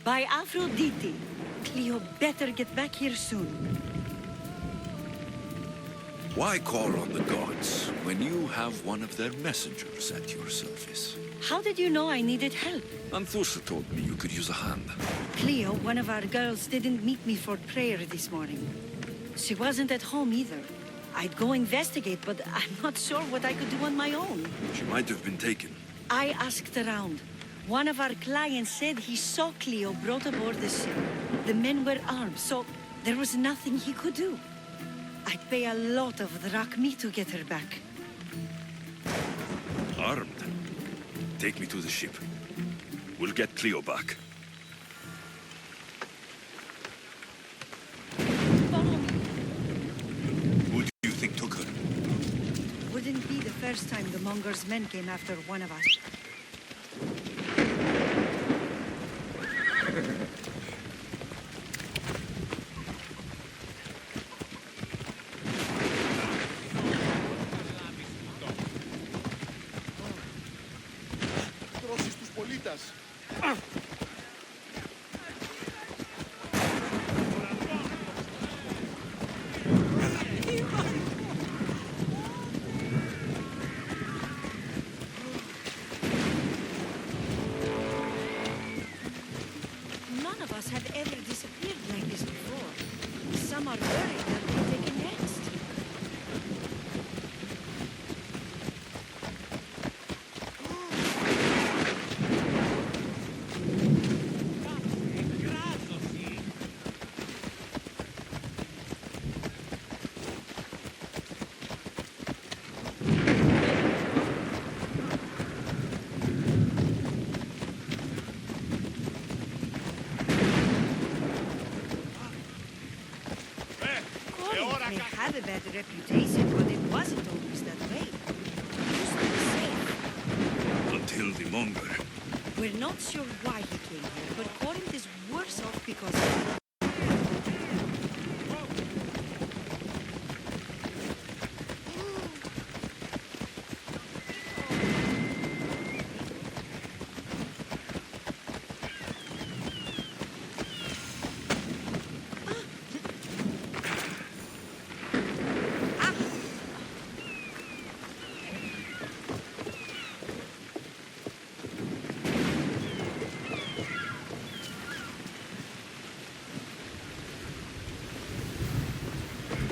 By Aphrodite. Cleo better get back here soon. Why call on the gods when you have one of their messengers at your service? How did you know I needed help? Anthusa told me you could use a hand. Cleo, one of our girls, didn't meet me for prayer this morning. She wasn't at home either. I'd go investigate, but I'm not sure what I could do on my own. She might have been taken. I asked around. One of our clients said he saw Cleo brought aboard the ship. The men were armed, so there was nothing he could do. I'd pay a lot of drachmi to get her back. Armed? Take me to the ship. We'll get Cleo back. Follow me. Who do you think took her? Wouldn't be the first time the Monger's men came after one of us. None of us have ever disappeared like this before. Some are buried and be taken next. It may have a bad reputation, but it wasn't always that way. It used to be safe. Until the Monger. We're not sure why he came here, but Corinth is worse off because of it.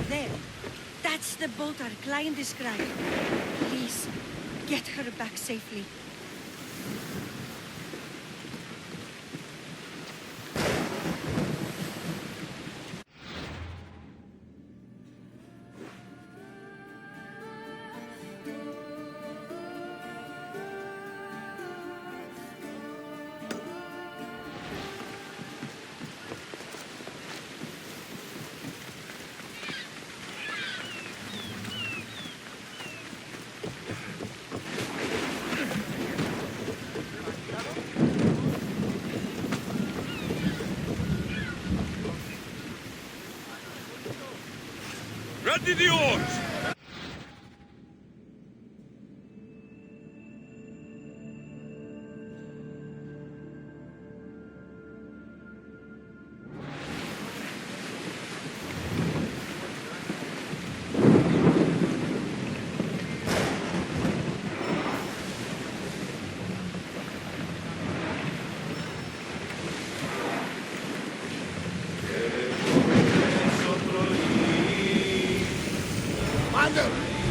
There. That's the boat our client described. Please, get her back safely. Ready the oars!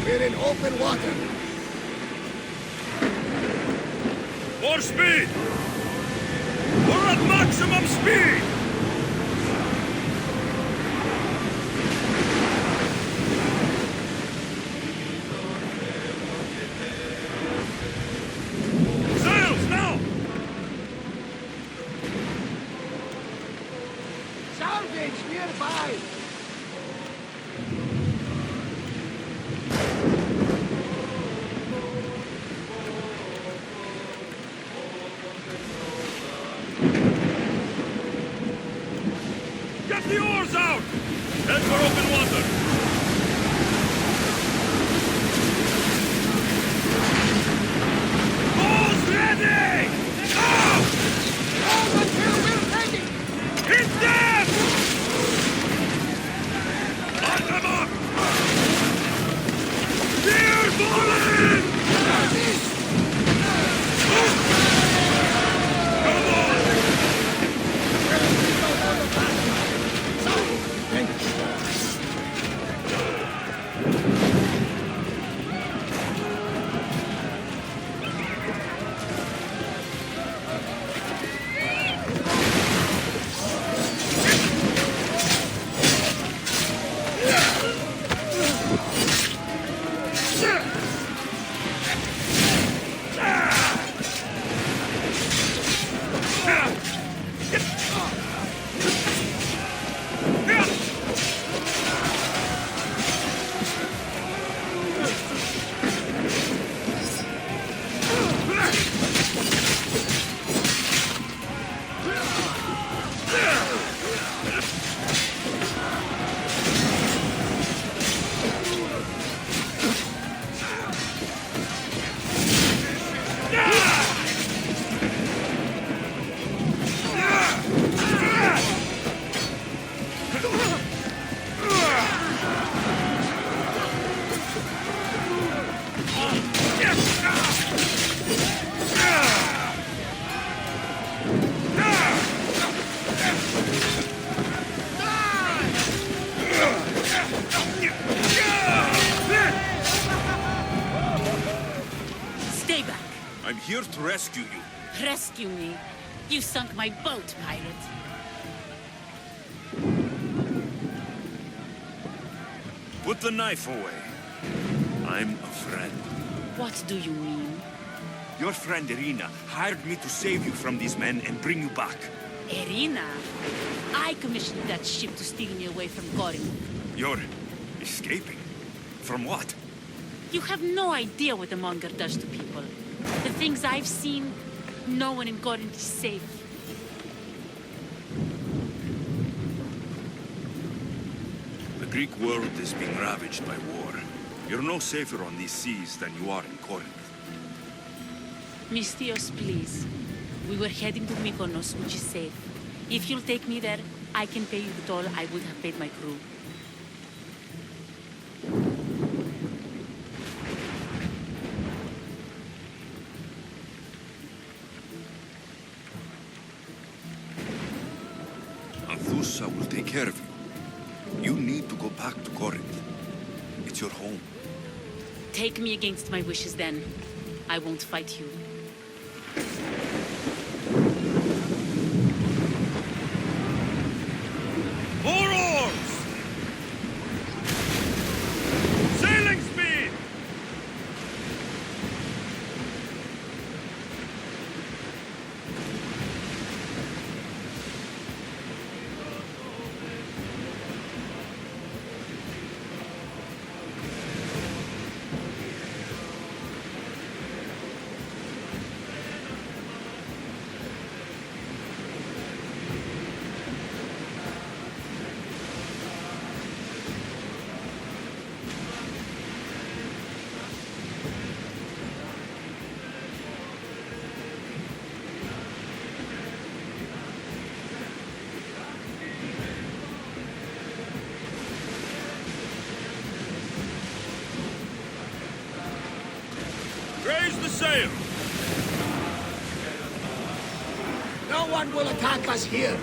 We're in open water. More speed! We're at maximum speed! Sails now! Salvage nearby! Get the oars out! Head for open water! Oars ready! Now! Hold until we're ready! to rescue you. Rescue me. You sunk my boat, pirate. Put the knife away. I'm a friend. What do you mean? Your friend Irina hired me to save you from these men and bring you back. Irina? I commissioned that ship to steal me away from Corinth. You're escaping? From what? You have no idea what the monger does to people. The things I've seen, no one in Corinth is safe. The Greek world is being ravaged by war. You're no safer on these seas than you are in Corinth. Mystios, please. We were heading to Mykonos, which is safe. If you'll take me there, I can pay you the toll I would have paid my crew. Anthusa will take care of you. You need to go back to Corinth. It's your home. Take me against my wishes then. I won't fight you. More oars! Sailing speed! Raise the sail! No one will attack us here.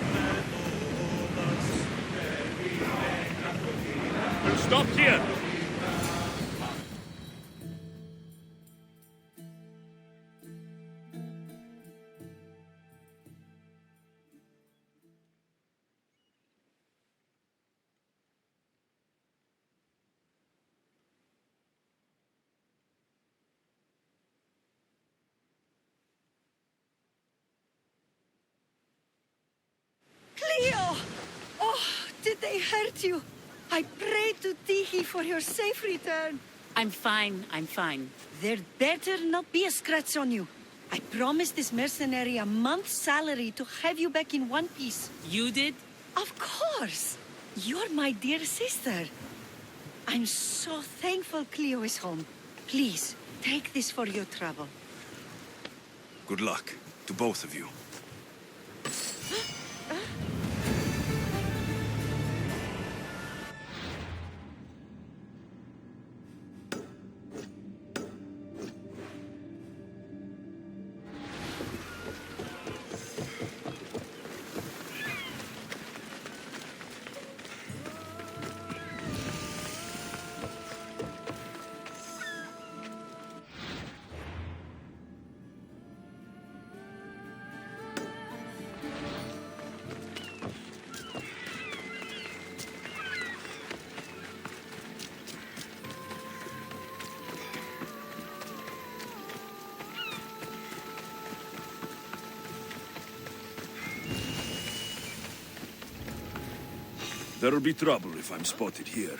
We'll stop here. Cleo! Oh, did they hurt you? I prayed to Tiki for your safe return. I'm fine, I'm fine. There better not be a scratch on you. I promised this mercenary a month's salary to have you back in one piece. You did? Of course! You're my dear sister. I'm so thankful Cleo is home. Please, take this for your trouble. Good luck to both of you. There'll be trouble if I'm spotted here.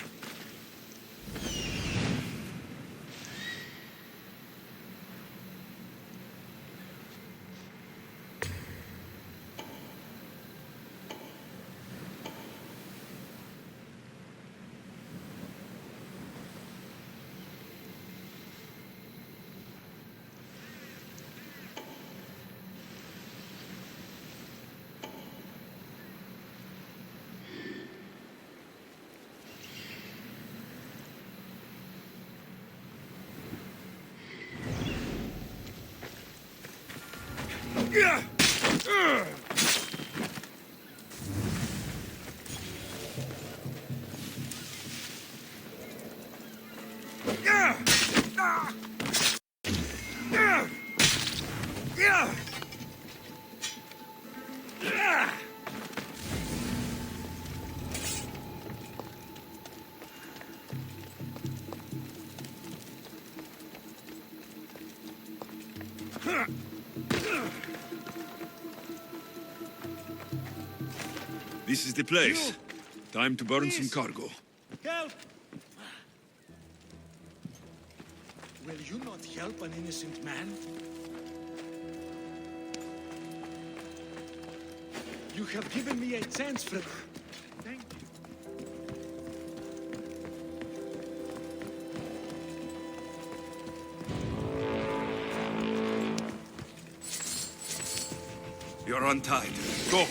This is the place. Time to burn some Please. cargo. Help! Will you not help an innocent man? You have given me a chance, Fred. Thank you. You're untied. Go.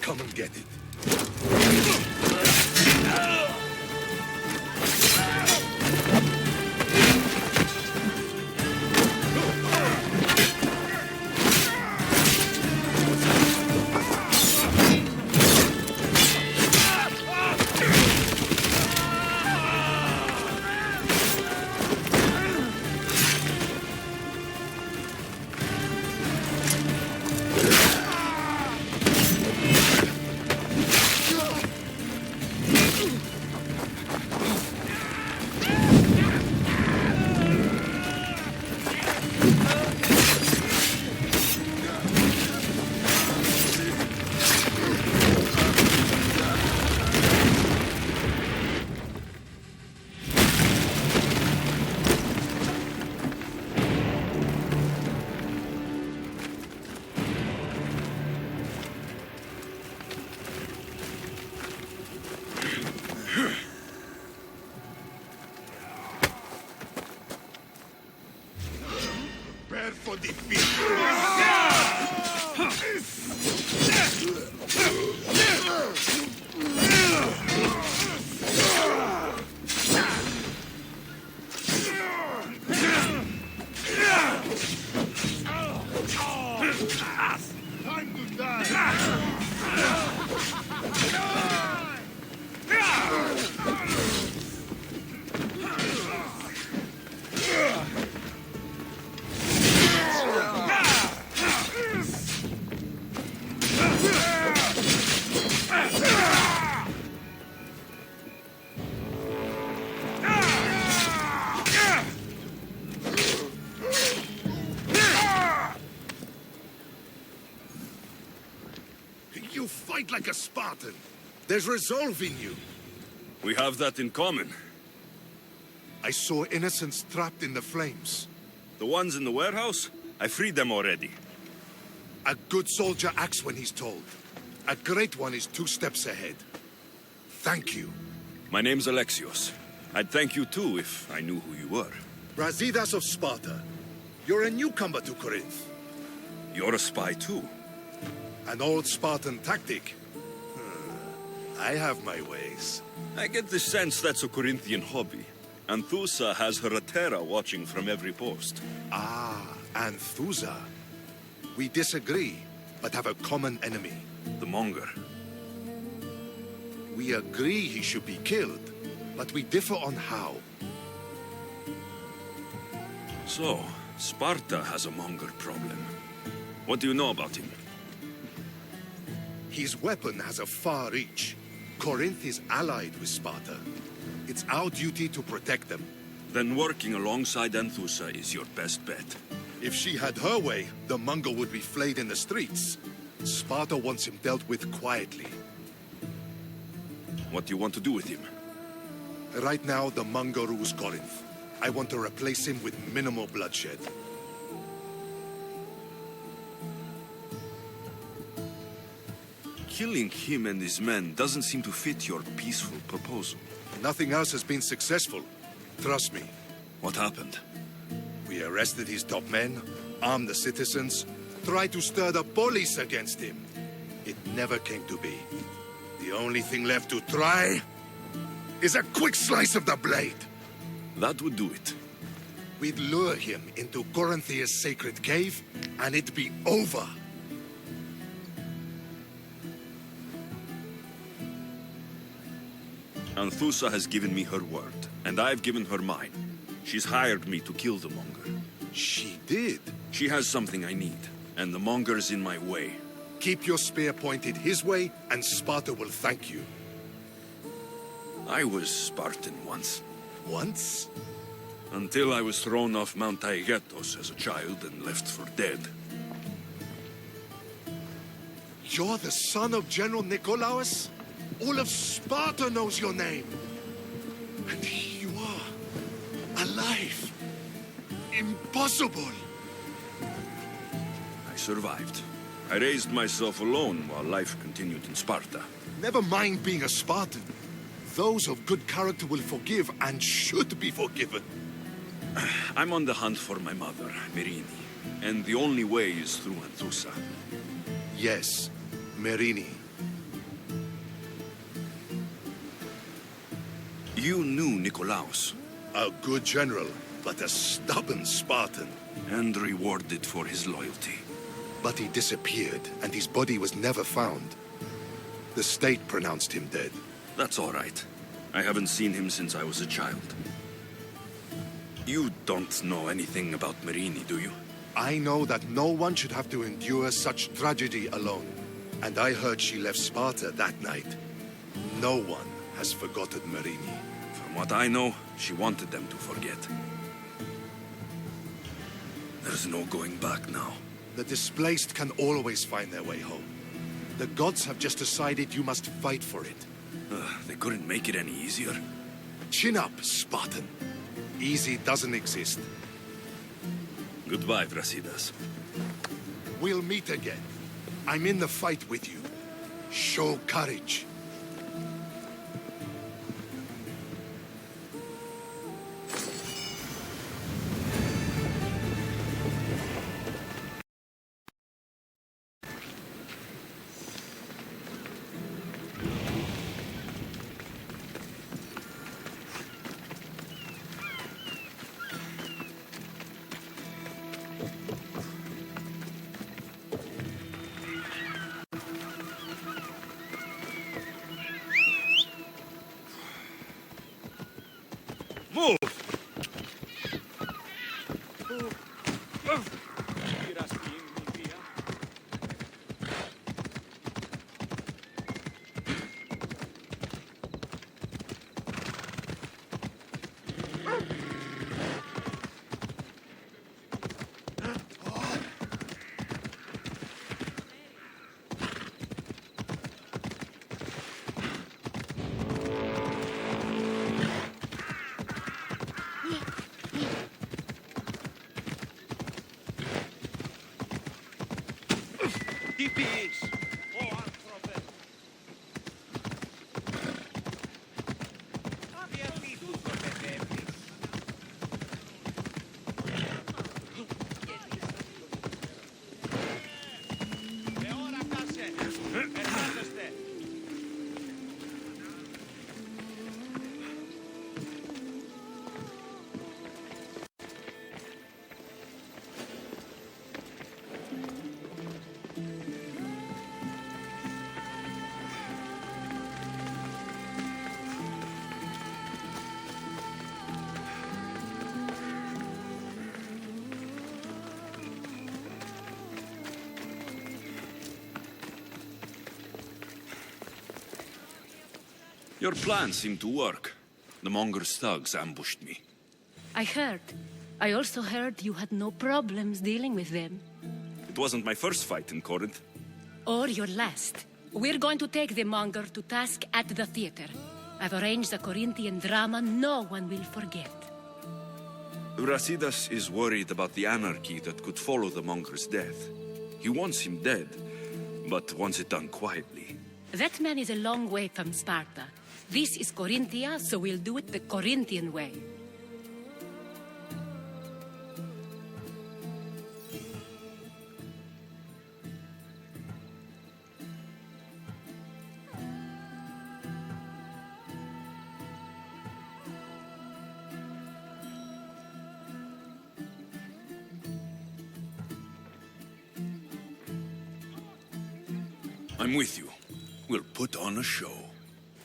Come and get it. Prepare for defeat. Time to die. You fight like a Spartan. There's resolve in you. We have that in common. I saw innocents trapped in the flames. The ones in the warehouse? I freed them already. A good soldier acts when he's told. A great one is 2 steps ahead. Thank you. My name's Alexios. I'd thank you too if I knew who you were. Brasidas of Sparta. You're a newcomer to Corinth. You're a spy too. An old Spartan tactic. I have my ways. I get the sense that's a Corinthian hobby. Anthusa has her Atera watching from every post. Ah, Anthusa. We disagree, but have a common enemy. The Monger. We agree he should be killed, but we differ on how. So, Sparta has a Monger problem. What do you know about him? His weapon has a far reach. Corinth is allied with Sparta. It's our duty to protect them. Then working alongside Anthusa is your best bet. If she had her way, the Mongol would be flayed in the streets. Sparta wants him dealt with quietly. What do you want to do with him? Right now, the Mongol rules Corinth. I want to replace him with minimal bloodshed. Killing him and his men doesn't seem to fit your peaceful proposal. Nothing else has been successful. Trust me. What happened? We arrested his top men, armed the citizens, tried to stir the police against him. It never came to be. The only thing left to try is a quick slice of the blade. That would do it. We'd lure him into Corinthia's sacred cave, and it'd be over. Anthusa has given me her word, and I've given her mine. She's hired me to kill the Monger. She did. She has something I need, and the Monger's in my way. Keep your spear pointed his way, and Sparta will thank you. I was Spartan once, Once? until I was thrown off Mount Taygetos as a child and left for dead. You're the son of General Nikolaos? All of Sparta knows your name. And here you are, alive. Impossible. I survived. I raised myself alone while life continued in Sparta. Never mind being a Spartan. Those of good character will forgive and should be forgiven. I'm on the hunt for my mother, Merini, and the only way is through Anthusa. Yes, Merini. You knew Nikolaos, A good general, but a stubborn Spartan. and rewarded for his loyalty. But he disappeared, and his body was never found. The state pronounced him dead. That's all right. I haven't seen him since I was a child. You don't know anything about Merini, do you? I know that no one should have to endure such tragedy alone. And I heard she left Sparta that night. No one has forgotten Merini. From what I know, she wanted them to forget. There's no going back now. The displaced can always find their way home. The gods have just decided you must fight for it. They couldn't make it any easier. Chin up, Spartan. Easy doesn't exist. Goodbye, Brasidas. We'll meet again. I'm in the fight with you. Show courage. Move! Your plan seemed to work. The Monger's thugs ambushed me. I heard. I also heard you had no problems dealing with them. It wasn't my first fight in Corinth. Or your last. We're going to take the Monger to task at the theater. I've arranged a Corinthian drama no one will forget. Brasidas is worried about the anarchy that could follow the Monger's death. He wants him dead, but wants it done quietly. That man is a long way from Sparta. This is Corinthia, so we'll do it the Corinthian way. I'm with you. We'll put on a show.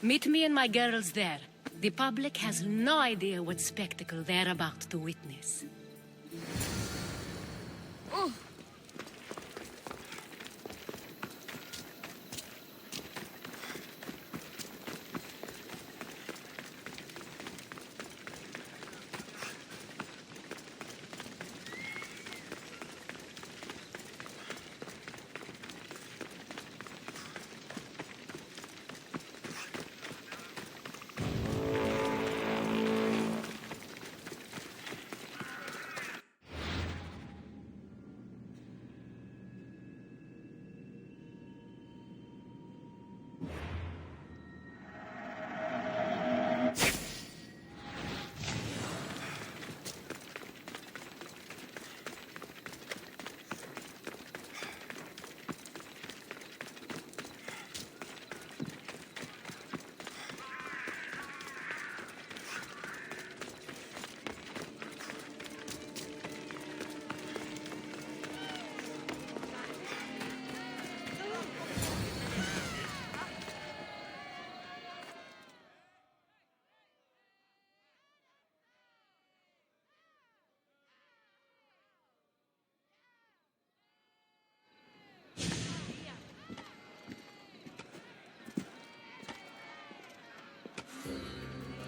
Meet me and my girls there. The public has no idea what spectacle they're about to witness.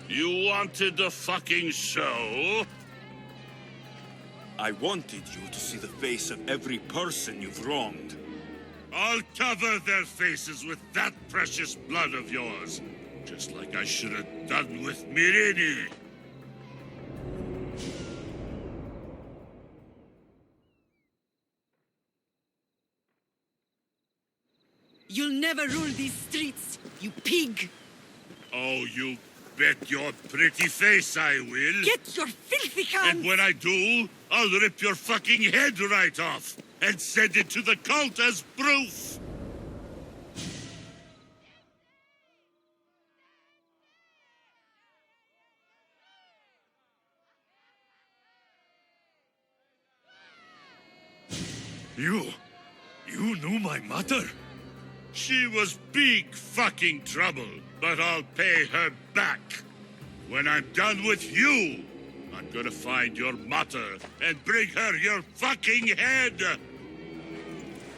You wanted the fucking show? I wanted you to see the face of every person you've wronged. I'll cover their faces with that precious blood of yours. Just like I should have done with Mirini. You'll never rule these streets, you pig! Oh, you bet your pretty face I will. Get your filthy hands! And when I do, I'll rip your fucking head right off and send it to the cult as proof. You knew my mother? She was big fucking trouble, but I'll pay her back. When I'm done with you, I'm gonna find your mother and bring her your fucking head.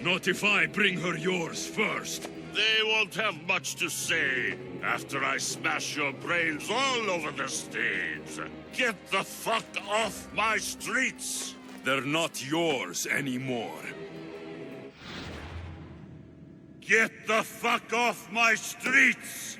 Not if I bring her yours first. They won't have much to say after I smash your brains all over the stage. Get the fuck off my streets! They're not yours anymore. Get the fuck off my streets!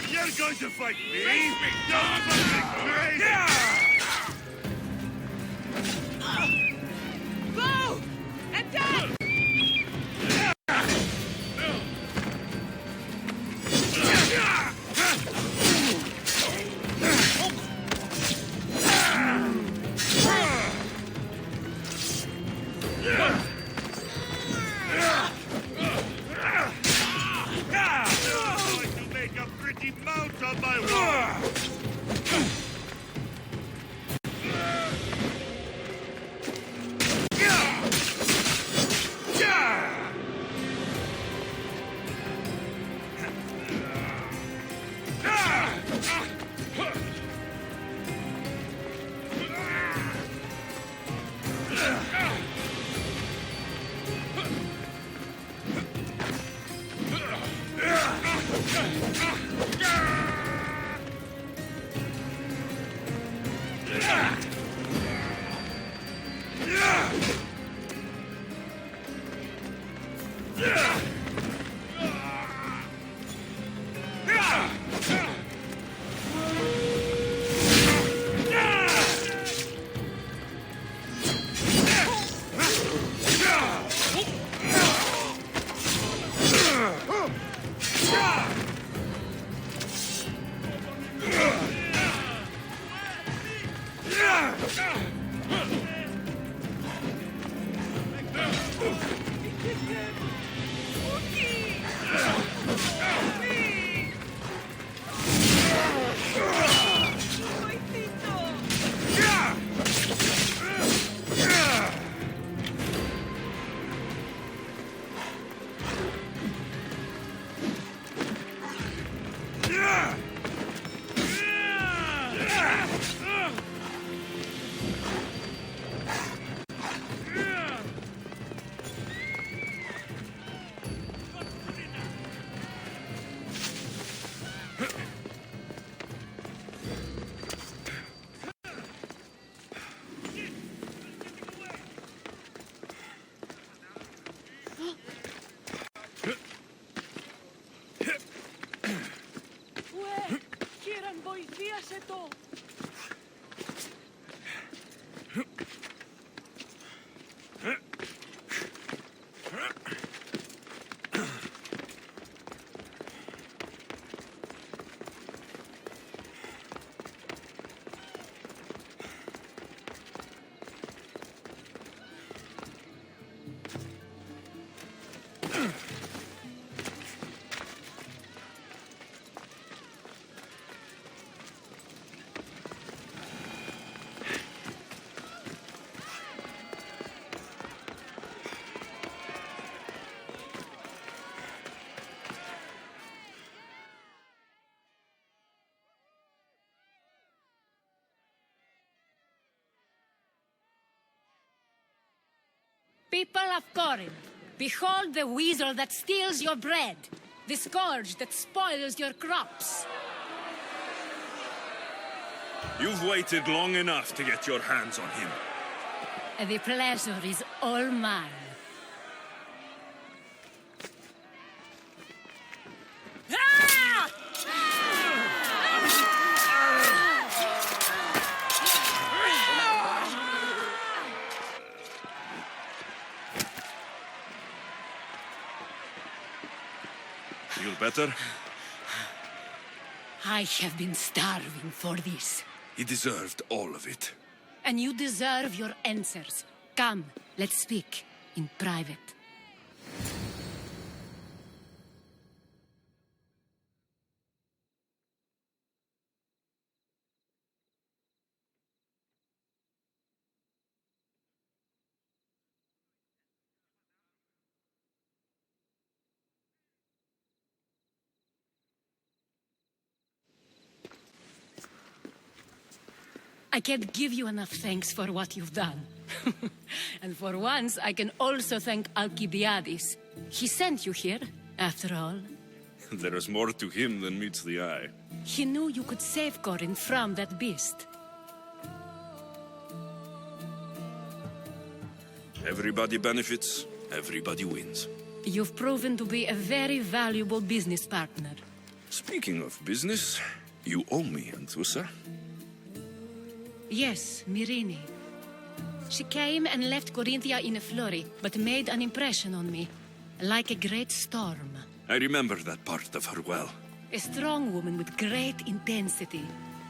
You're going to fight me? Don't fucking crazy! Go! Attack! Make a pretty mount on my wall! People of Corinth, behold the weasel that steals your bread, the scourge that spoils your crops. You've waited long enough to get your hands on him. The pleasure is all mine. Feel better? I have been starving for this. He deserved all of it. And you deserve your answers. Come, let's speak in private. I can't give you enough thanks for what you've done. And for once, I can also thank Alcibiades. He sent you here, after all. There is more to him than meets the eye. He knew you could save Corinth from that beast. Everybody benefits, everybody wins. You've proven to be a very valuable business partner. Speaking of business, you owe me, Anthusa. Yes, Myrine. She came and left Corinthia in a flurry, but made an impression on me, like a great storm. I remember that part of her well. A strong woman with great intensity.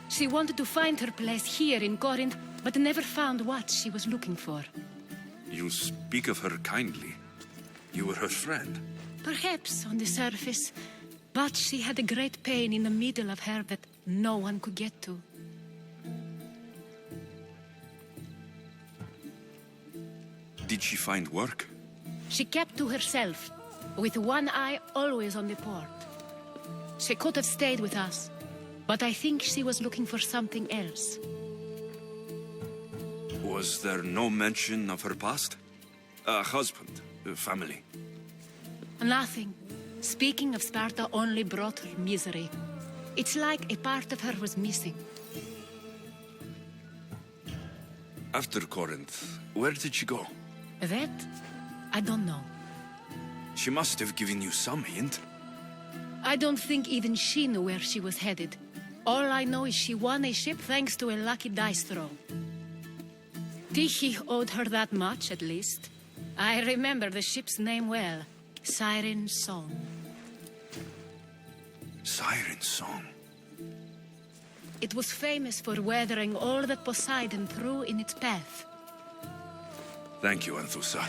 She wanted to find her place here in Corinth, but never found what she was looking for. You speak of her kindly. You were her friend. Perhaps on the surface, but she had a great pain in the middle of her that no one could get to. Did she find work? She kept to herself, with one eye always on the port. She could have stayed with us, but I think she was looking for something else. Was there no mention of her past? A husband, a family? Nothing. Speaking of Sparta only brought her misery. It's like a part of her was missing. After Corinth, where did she go? That? I don't know. She must have given you some hint. I don't think even she knew where she was headed. All I know is she won a ship thanks to a lucky dice throw. Tichy owed her that much, at least. I remember the ship's name well. Siren Song. Siren Song. It was famous for weathering all that Poseidon threw in its path. Thank you, Anthusa.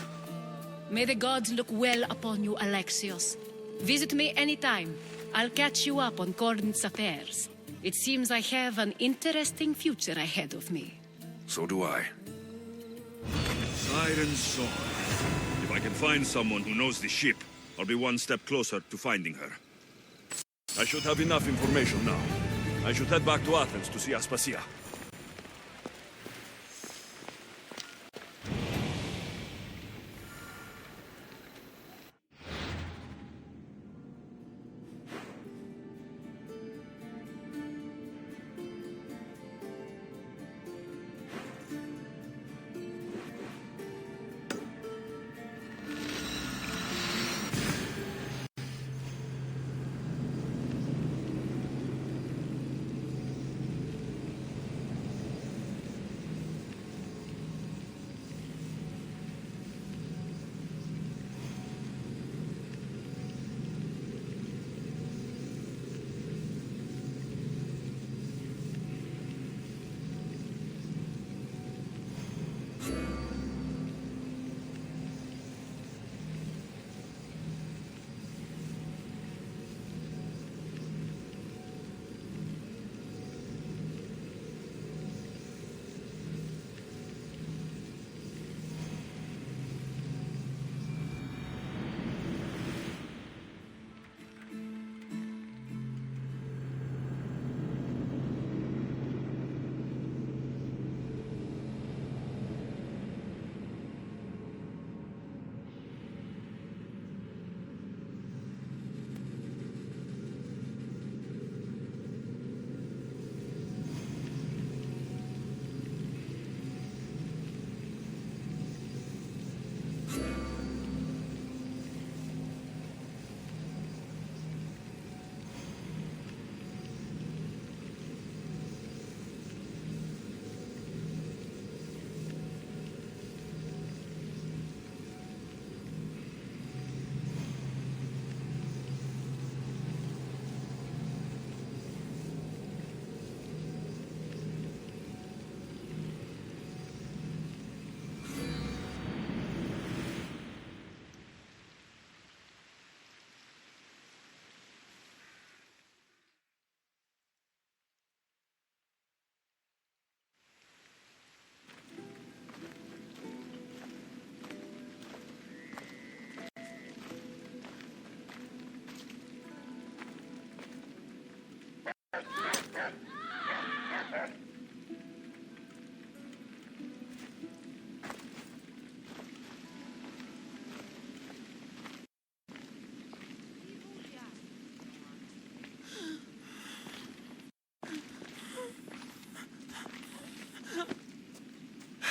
May the gods look well upon you, Alexios. Visit me anytime. I'll catch you up on Gordon's affairs. It seems I have an interesting future ahead of me. So do I. Siren Song. If I can find someone who knows the ship, I'll be one step closer to finding her. I should have enough information now. I should head back to Athens to see Aspasia.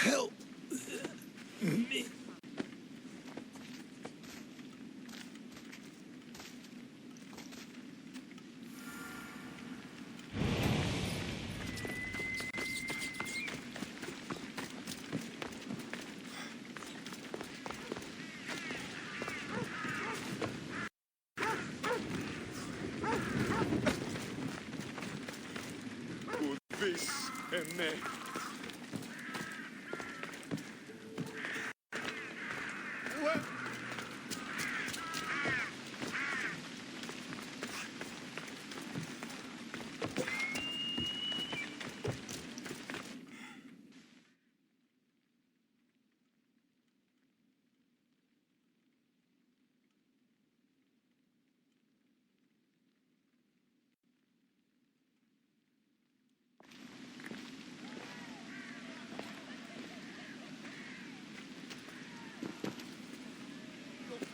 Help me. This and that.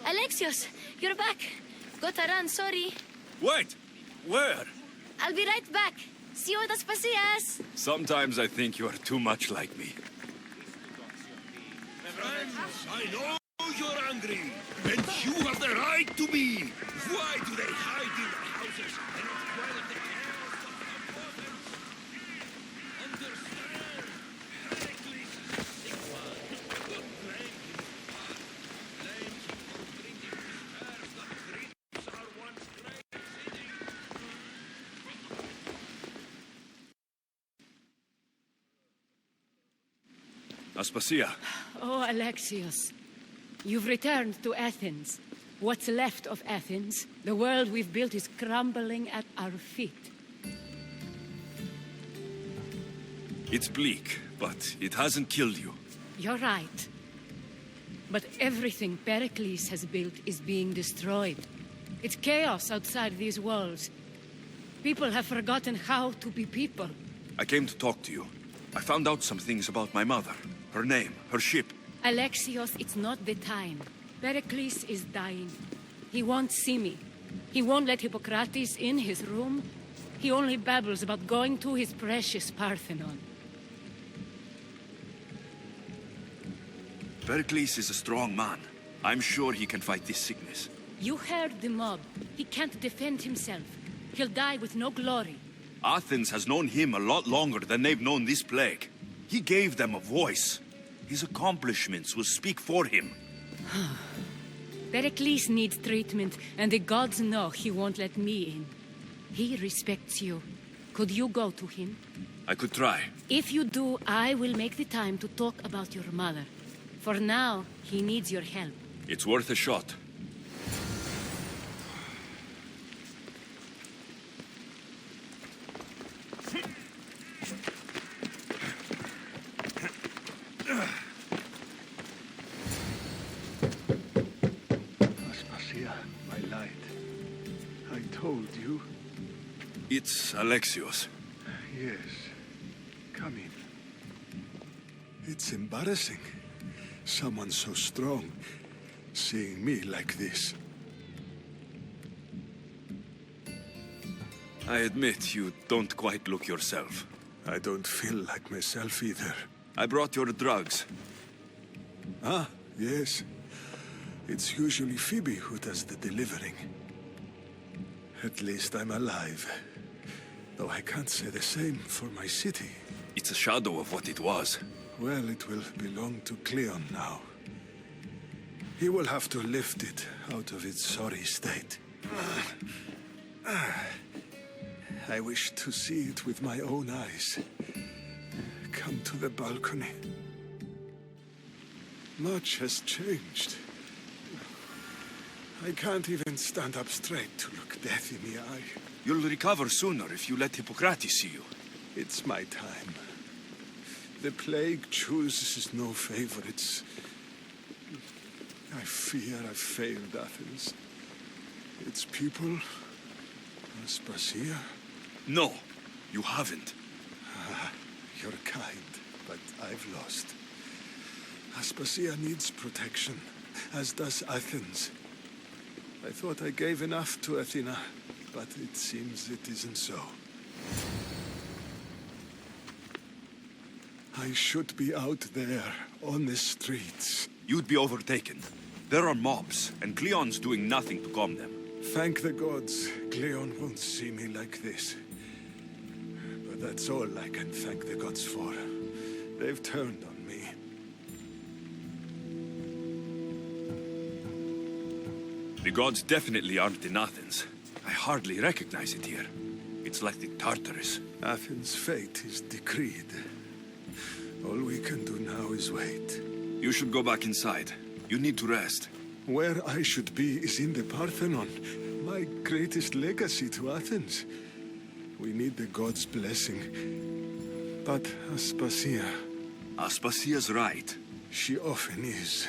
Alexios, you're back. Gotta run, sorry. Wait! Where? I'll be right back. See you at Aspasias. Sometimes I think you are too much like me. Friends, I know you're angry, but you have the right Straight to me! Why do they hide in the houses and not dwell at the cares of the province? Understand? Heracles is a sick one. Don't blame him for that. Blame him for bringing dispersed that dreams our once great city. Aspasia. Oh, Alexios. You've returned to Athens. What's left of Athens, the world we've built, is crumbling at our feet. It's bleak, but it hasn't killed you. You're right. But everything Pericles has built is being destroyed. It's chaos outside these walls. People have forgotten how to be people. I came to talk to you. I found out some things about my mother. Her name, her ship. Alexios, it's not the time. Pericles is dying. He won't see me. He won't let Hippocrates in his room. He only babbles about going to his precious Parthenon. Pericles is a strong man. I'm sure he can fight this sickness. You heard the mob. He can't defend himself. He'll die with no glory. Athens has known him a lot longer than they've known this plague. He gave them a voice. His accomplishments will speak for him. Pericles needs treatment, and the gods know he won't let me in. He respects you. Could you go to him? I could try. If you do, I will make the time to talk about your mother. For now, he needs your help. It's worth a shot. Aspasia, my light. I told you. It's Alexios. Yes. Come in. It's embarrassing. Someone so strong, seeing me like this. I admit you don't quite look yourself. I don't feel like myself either. I brought your drugs. Ah, yes. It's usually Phoebe who does the delivering. At least I'm alive. Though I can't say the same for my city. It's a shadow of what it was. Well, it will belong to Cleon now. He will have to lift it out of its sorry state. I wish to see it with my own eyes. Come to the balcony. Much has changed. I can't even stand up straight to look death in the eye. You'll recover sooner if you let Hippocrates see you. It's my time. The plague chooses no favorites. I fear I've failed Athens. Its people, Aspasia. No, you haven't. You're kind, but I've lost. Aspasia needs protection, as does Athens. I thought I gave enough to Athena, but it seems it isn't so. I should be out there, on the streets. You'd be overtaken. There are mobs, and Cleon's doing nothing to calm them. Thank the gods, Cleon won't see me like this. But that's all I can thank the gods for. They've turned on me. The gods definitely aren't in Athens. I hardly recognize it here. It's like the Tartarus. Athens' fate is decreed. All we can do now is wait. You should go back inside. You need to rest. Where I should be is in the Parthenon, my greatest legacy to Athens. We need the gods' blessing. But Aspasia... Aspasia's right. She often is.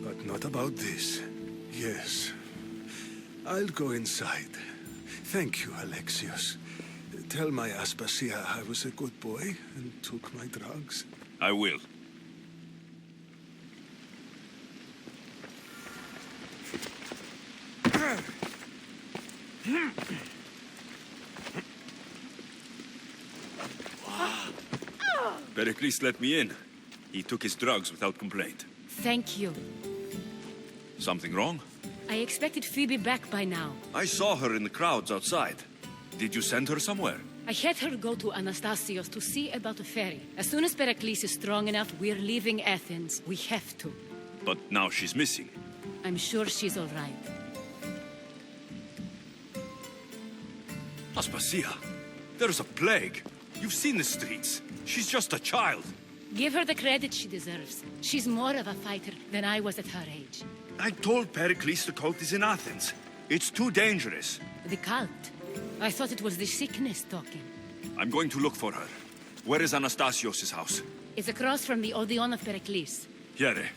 But not about this. Yes. I'll go inside. Thank you, Alexios. Tell my Aspasia I was a good boy and took my drugs. I will. Pericles let me in. He took his drugs without complaint. Thank you. Something wrong? I expected Phoebe back by now. I saw her in the crowds outside. Did you send her somewhere? I had her go to Anastasios to see about a ferry. As soon as Pericles is strong enough, we're leaving Athens. We have to. But now she's missing. I'm sure she's all right. Aspasia, there's a plague. You've seen the streets. She's just a child. Give her the credit she deserves. She's more of a fighter than I was at her age. I told Pericles the cult is in Athens. It's too dangerous. The cult? I thought it was the sickness talking. I'm going to look for her. Where is Anastasios' house? It's across from the Odeon of Pericles. Here.